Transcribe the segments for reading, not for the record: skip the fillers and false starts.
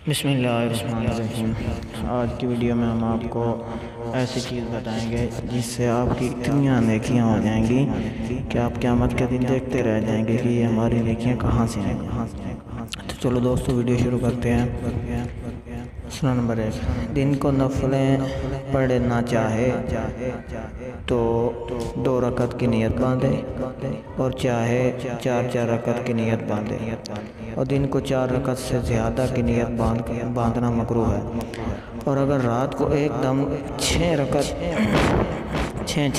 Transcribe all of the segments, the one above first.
بسم اللہ الرحمن الرحیم۔ آج کی ویڈیو میں ہم آپ کو ایسی چیز بتائیں گے جس سے آپ کی اتنی نیکیاں ہو جائیں گی کہ آپ قیامت کے دن دیکھتے رہ جائیں گے کہ یہ ہماری نیکیاں کہاں سے ہیں۔ تو چلو دوستو ویڈیو شروع کرتے ہیں۔ سنن نمبر 1، دن کو نفلیں پڑھنا چاہے تو 2 رکعت کی نیت باندھے، اور چاہے 4 رکعت کی نیت باندھے، اور دن کو 4 رکعت سے زیادہ کی نیت باندھنا مکروہ ہے۔ اور اگر رات کو ایک دم 6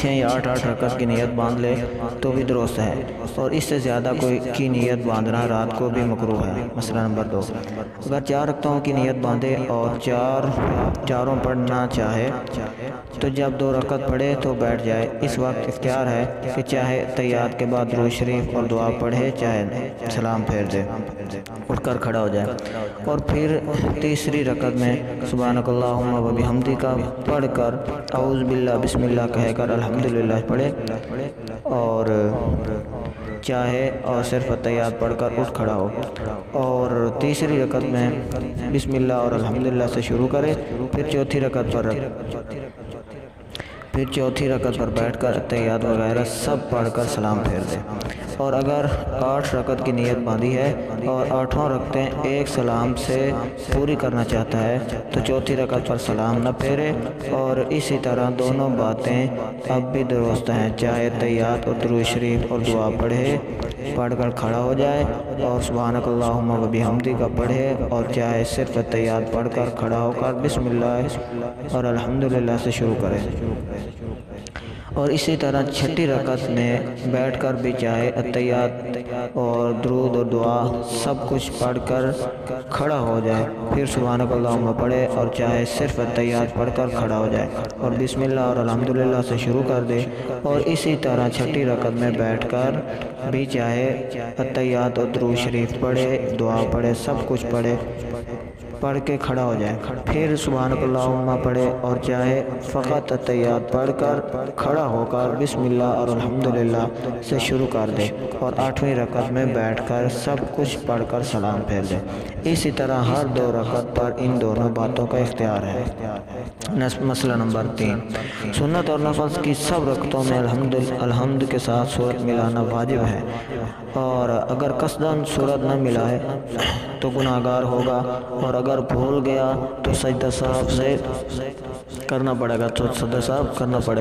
یا 8 رکعت کی نیت باندھ لے تو بھی درست ہے، اور اس سے زیادہ کوئی کی نیت باندھنا رات کو بھی مکروہ ہے۔ مسئلہ نمبر 2، اگر 4 رکعتوں کی نیت باندھے اور چاروں پڑھنا چاہے تو جب 2 رکعت پڑھے تو بیٹھ جائے۔ اس وقت اختیار ہے کہ چاہے تحیات کے بعد درود شریف اور دعا پڑھے، چاہے سلام پھیر دے، اٹھ کر کھڑا ہو جائے، اور پھر تیسری رکعت میں سبحانک اللہم و بحمدک پڑھ کر اعوذ باللہ بسم اللہ کہہ کر الحمدللہ پڑھے، اور چاہے اور صرف تحیات پڑھ کر اٹھ کھڑا ہو، اور تیسری رکعت میں بسم اللہ اور الحمدللہ سے شروع کرے، پھر چوتھی رکعت پر بیٹھ کر تحیات وغیرہ سب پڑھ کر سلام پھیر دے۔ اور اگر 8 رکعت کی نیت باندھی ہے اور 8 رکعتیں ایک سلام سے پوری کرنا چاہتا ہے تو چوتھی رکعت پر سلام نہ پھیرے، اور اسی طرح دونوں باتیں اب بھی درست ہیں، چاہے تحیات اور درود شریف اور دعا پڑھ کر کھڑا ہو جائے اور سبحانک اللہم و بحمدک پڑھے، اور چاہے صرف تحیات پڑھ کر کھڑا ہو کر بسم اللہ اور الحمدللہ سے شروع کرے۔ اور اسی طرح 6 رکعت میں بیٹھ کر بھی چاہے تحیات اور درود اور دعا سب کچھ پڑھ کر کھڑا ہو جائے، پھر سبحانک اللہم پڑھے، اور چاہے صرف تحیات پڑھ کر کھڑا ہو جائے اور بسم اللہ اور الحمدللہ سے شروع کر دے، اور اسی طرح 6 رکعت میں بیٹھ کر بھی چاہے تحیات اور درود شریف پڑھے، دعا پڑھے، سب کچھ پڑھ کے کھڑا ہو جائے، پھر سبحانک اللہم پڑھے، اور چاہے فقط تحیات پڑھ کر کھڑا ہو کر بسم اللہ اور الحمدللہ سے شروع کر دے، اور 8ویں رکعت میں بیٹھ کر سب کچھ پڑھ کر سلام پھیر دے۔ اسی طرح ہر 2 رکعت پر ان دونوں باتوں کا اختیار ہے۔ مسئلہ نمبر 3، سنت اور نفل کی سب رکعتوں میں الحمد کے ساتھ سورت ملانا واجب ہے، اور اگر قصداً سورت نہ ملائے تو گناہگار ہوگا، اور اگر بھول گیا تو سجدہ صاحب سے کرنا پڑے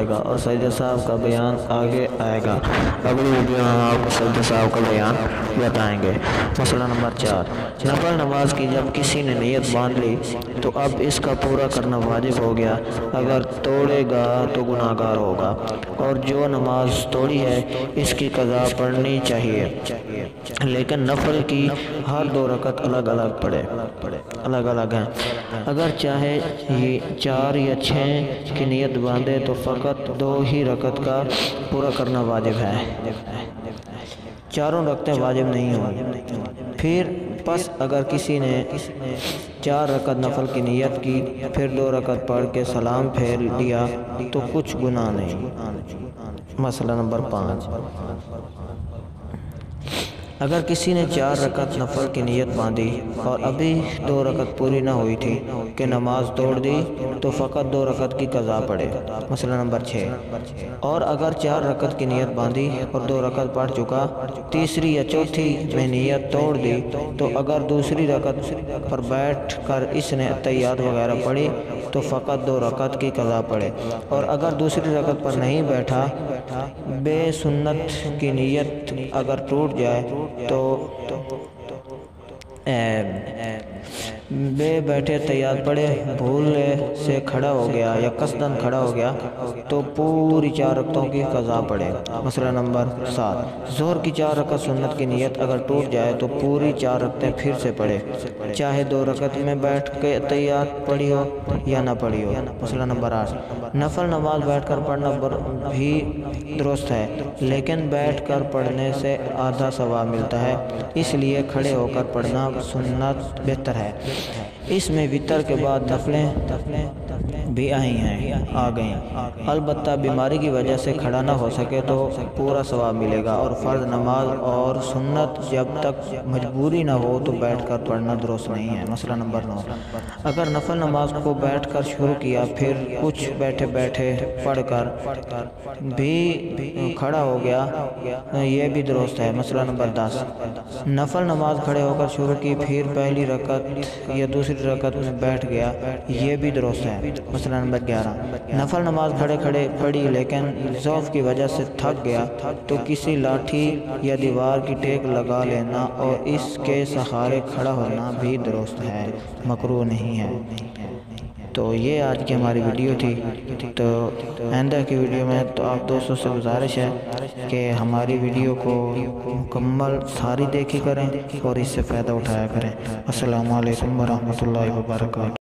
گا، اور سجدہ صاحب کا بیان آگے آئے گا۔ اگلی ویڈیو میں ہم آپ کو سجدہ صاحب کا بیان بتائیں گے۔ مسئلہ نمبر 4، نفل نماز کی جب کسی نے نیت باندھ لی تو اب اس کا پورا کرنا واجب ہو گیا، اگر توڑے گا تو گناہگار ہوگا، اور جو نماز توڑی ہے اس کی قضا پڑھنی چاہیے، لیکن نفل کی ہر 2 رکعت الگ الگ ہیں۔ اگر چاہے 4 یا 6 کی نیت باندھے تو فقط 2 ہی رکعت کا پورا کرنا واجب ہے، 4 رکعتیں واجب نہیں ہوں۔ پس اگر کسی نے 4 رکعت نفل کی نیت کی، پھر 2 رکعت پڑھ کے سلام پھیر لیا تو کچھ گناہ نہیں۔ مسئلہ نمبر 5، اگر کسی نے 4 رکعت نفل کی نیت باندھی اور ابھی 2 رکعت پوری نہ ہوئی تھی کہ نماز توڑ دی تو فقط 2 رکعت کی قضا پڑے۔ مسئلہ نمبر 6، اور اگر 4 رکعت کی نیت باندھی اور 2 رکعت پڑھ چکا، تیسری یا چوتھی میں نیت توڑ دی تو اگر دوسری رکعت پر بیٹھ کر اس نے تحیات وغیرہ پڑھی تو فقط 2 رکعت کی قضا پڑے، اور اگر دوسری رکعت پر نہیں بیٹھا، بے سنت کی نیت اگر ٹوٹ جائے تو بے بیٹھے تحیات پڑھے، بھولنے سے کھڑا ہو گیا یا قصداً کھڑا ہو گیا تو پوری 4 رکعتوں کی قضا پڑھے۔ مسئلہ نمبر 7، ظہر کی 4 رکعت سنت کی نیت اگر ٹوٹ جائے تو پوری 4 رکعتیں پھر سے پڑھے، چاہے 2 رکعت میں بیٹھ کے تحیات پڑھی ہو یا نہ پڑھی ہو۔ مسئلہ نمبر 8، نفل نماز بیٹھ کر پڑھنا بھی درست ہے، لیکن بیٹھ کر پڑھنے سے آدھا ثواب ملتا ہے، اس لیے کھڑے ہو کر پڑھنا سنت بہتر ہے۔ اس میں وتر کے بعد نفلیں بھی آئی ہیں آ گئیں۔ البتہ بیماری کی وجہ سے کھڑا نہ ہو سکے تو پورا ثواب ملے گا، اور فرض نماز اور سنت جب تک مجبوری نہ ہو تو بیٹھ کر پڑھنا درست نہیں ہے۔ مسئلہ نمبر 9، اگر نفل نماز کو بیٹھ کر شروع کیا پھر کچھ بیٹھے بیٹھے پڑھ کر بھی کھڑا ہو گیا، یہ بھی درست ہے۔ مسئلہ نمبر 10، نفل نماز کھڑے ہو کر شروع کی پھر پہلی رکعت یا دوسری رکعت میں بیٹھ گیا، یہ بھی درست ہے۔ مسئلہ نمبر 11، نفل نماز کھڑے کھڑے پڑھی لیکن ضعف کی وجہ سے تھک گیا تو کسی لاٹھی یا دیوار کی ٹیک لگا لینا اور اس کے سہارے کھڑا ہونا بھی درست ہے، مکروہ نہیں ہے۔ تو یہ آج کی ہماری ویڈیو تھی۔ تو آئندہ کی ویڈیو میں تو آپ دوستوں سے گزارش ہے کہ ہماری ویڈیو کو مکمل ساری دیکھی کریں اور اس سے فائدہ اٹھایا کریں۔ السلام علیکم ورحمۃ اللہ وبرکاتہ۔